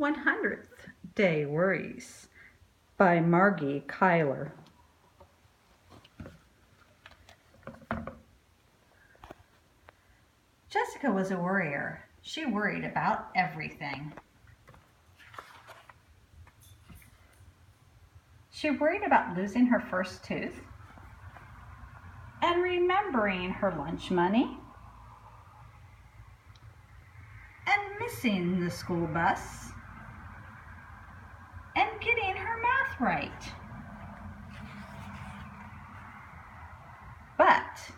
100th Day Worries by Margie Kyler. Jessica was a worrier. She worried about everything. She worried about losing her first tooth and remembering her lunch money and missing the school bus and getting her math right. But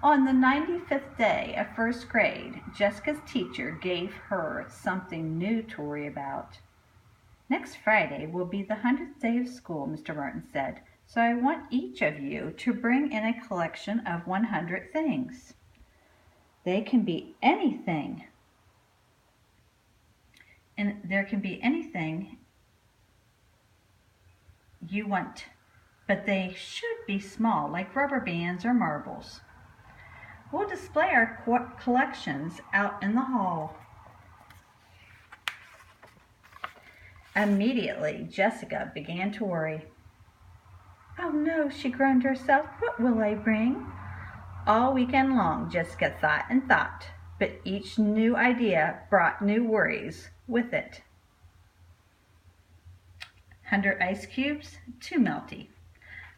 on the 95th day of first grade, Jessica's teacher gave her something new to worry about. Next Friday will be the 100th day of school, Mr. Martin said, so I want each of you to bring in a collection of 100 things. They can be anything. And there can be anything you want, but they should be small, like rubber bands or marbles. We'll display our collections out in the hall. Immediately, Jessica began to worry. Oh no, she groaned to herself, what will I bring? All weekend long, Jessica thought and thought, but each new idea brought new worries with it. 100 ice cubes, too melty.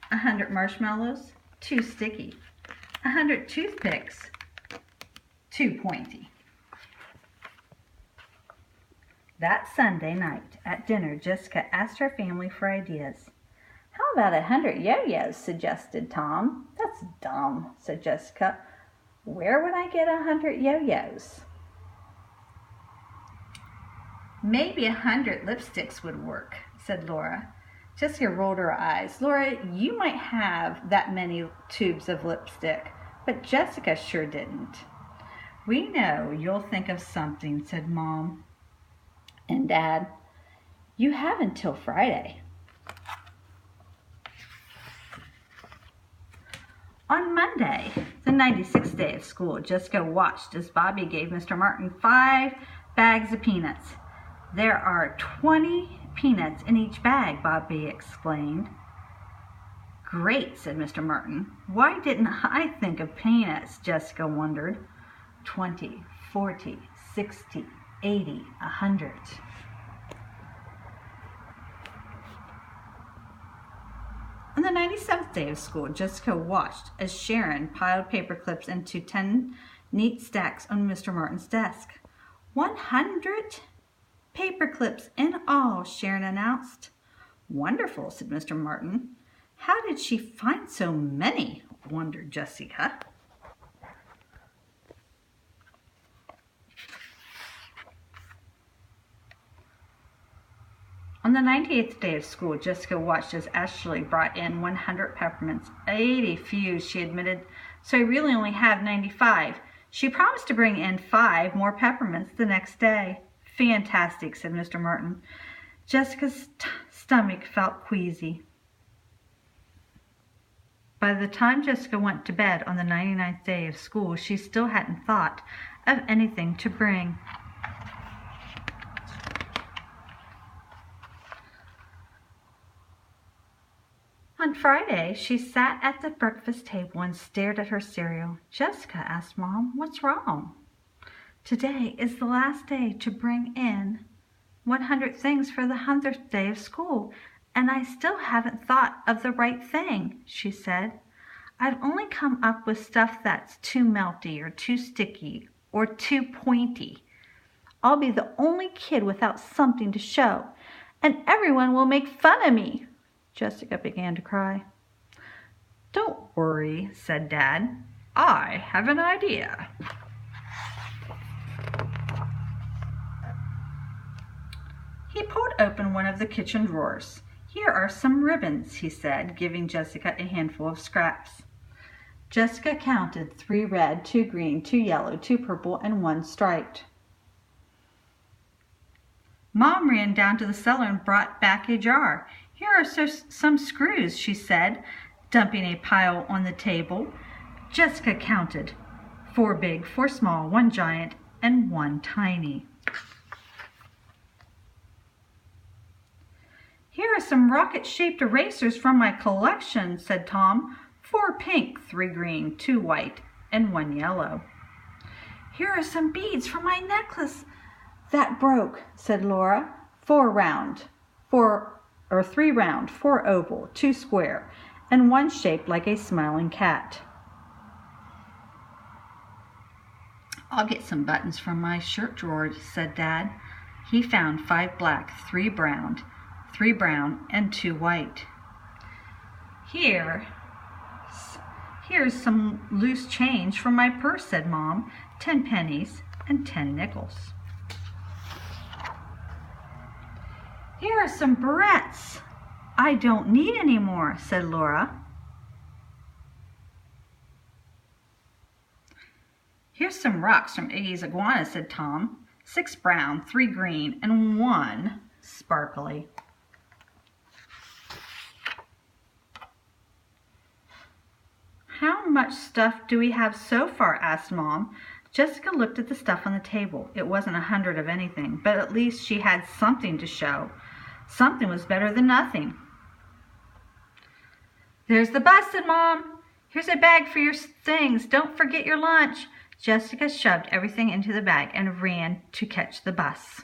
100 marshmallows, too sticky. 100 toothpicks, too pointy. That Sunday night at dinner, Jessica asked her family for ideas. How about 100 yo-yos, suggested Tom. That's dumb, said Jessica. Where would I get 100 yo-yos? Maybe 100 lipsticks would work, said Laura. Jessica rolled her eyes. Laura, you might have that many tubes of lipstick, but Jessica sure didn't. We know you'll think of something, said Mom and Dad. You have until Friday. On Monday, the 96th day of school, Jessica watched as Bobby gave Mr. Martin 5 bags of peanuts. There are 20 peanuts in each bag, Bobby explained. Great, said Mr. Martin. Why didn't I think of peanuts? Jessica wondered. 20, 40, 60, 80, 100. On the 97th day of school, Jessica watched as Sharon piled paper clips into 10 neat stacks on Mr. Martin's desk. 100 paper clips in all, Sharon announced. Wonderful, said Mr. Martin. How did she find so many? Wondered Jessica. On the 98th day of school, Jessica watched as Ashley brought in 100 peppermints. 80 few, she admitted, so I really only have 95. She promised to bring in 5 more peppermints the next day. Fantastic, said Mr. Martin. Jessica's stomach felt queasy. By the time Jessica went to bed on the 99th day of school, she still hadn't thought of anything to bring. On Friday, she sat at the breakfast table and stared at her cereal. Jessica asked Mom, what's wrong? Today is the last day to bring in 100 things for the 100th day of school, and I still haven't thought of the right thing, she said. I've only come up with stuff that's too melty or too sticky or too pointy. I'll be the only kid without something to show, and everyone will make fun of me. Jessica began to cry. Don't worry, said Dad. I have an idea. He pulled open one of the kitchen drawers. Here are some ribbons, he said, giving Jessica a handful of scraps. Jessica counted 3 red, 2 green, 2 yellow, 2 purple, and 1 striped. Mom ran down to the cellar and brought back a jar. Here are some screws, she said, dumping a pile on the table. Jessica counted. 4 big, 4 small, 1 giant, and 1 tiny. some rocket-shaped erasers from my collection, said Tom. 4 pink, 3 green, 2 white, and 1 yellow. Here are some beads from my necklace that broke, said Laura. 3 round, 4 oval, 2 square, and 1 shaped like a smiling cat. I'll get some buttons from my shirt drawer, said Dad. He found 5 black, 3 brown, and 2 white. Here's some loose change from my purse, said Mom. 10 pennies and 10 nickels. Here are some barrettes. I don't need any more, said Laura. Here's some rocks from Iggy's iguana, said Tom. 6 brown, 3 green, and 1 sparkly. How much stuff do we have so far? Asked Mom. Jessica looked at the stuff on the table. It wasn't 100 of anything, but at least she had something to show. Something was better than nothing. There's the bus, said Mom. Here's a bag for your things. Don't forget your lunch. Jessica shoved everything into the bag and ran to catch the bus.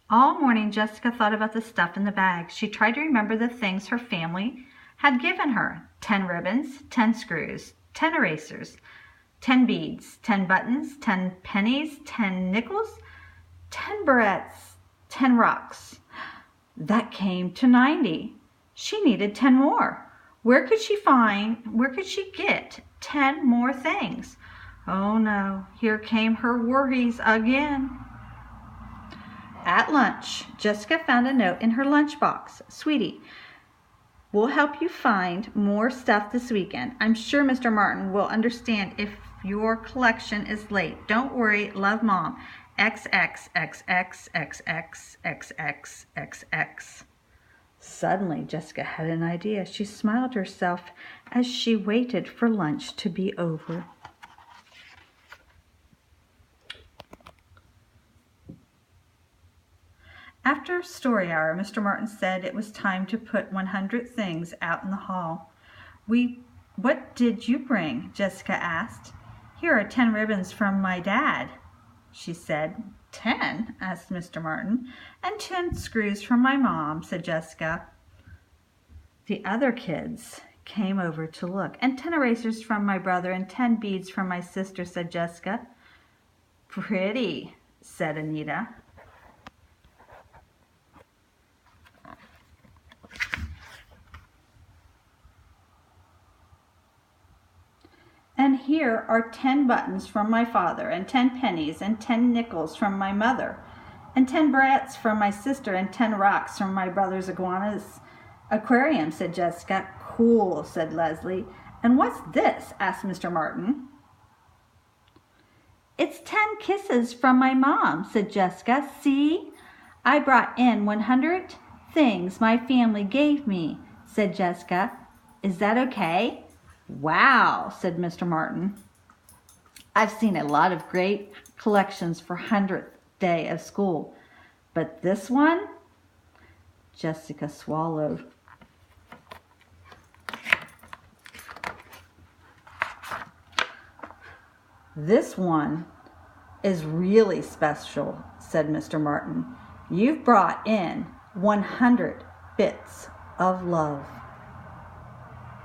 All morning, Jessica thought about the stuff in the bag. She tried to remember the things her family had given her. 10 ribbons, 10 screws, 10 erasers, 10 beads, 10 buttons, 10 pennies, 10 nickels, 10 barrettes, 10 rocks. That came to 90. She needed 10 more. Where could she get 10 more things? Oh no, here came her worries again. At lunch, Jessica found a note in her lunchbox. Sweetie, we'll help you find more stuff this weekend. I'm sure Mr. Martin will understand if your collection is late. Don't worry, love Mom. XXXXXXXXXX. Suddenly, Jessica had an idea. She smiled to herself as she waited for lunch to be over. After story hour, Mr. Martin said it was time to put 100 things out in the hall. What did you bring? Jessica asked. Here are 10 ribbons from my dad, she said. 10? asked Mr. Martin. And 10 screws from my mom, said Jessica. The other kids came over to look. And 10 erasers from my brother and 10 beads from my sister, said Jessica. Pretty, said Anita. And here are 10 buttons from my father, and 10 pennies, and 10 nickels from my mother, and 10 barrettes from my sister, and 10 rocks from my brother's iguana's aquarium, said Jessica. Cool, said Leslie. And what's this? asked Mr. Martin. It's 10 kisses from my mom, said Jessica. See? I brought in 100 things my family gave me, said Jessica. Is that okay? Wow, said Mr. Martin. I've seen a lot of great collections for 100th day of school, but this one? Jessica swallowed. This one is really special, said Mr. Martin. You've brought in 100 bits of love.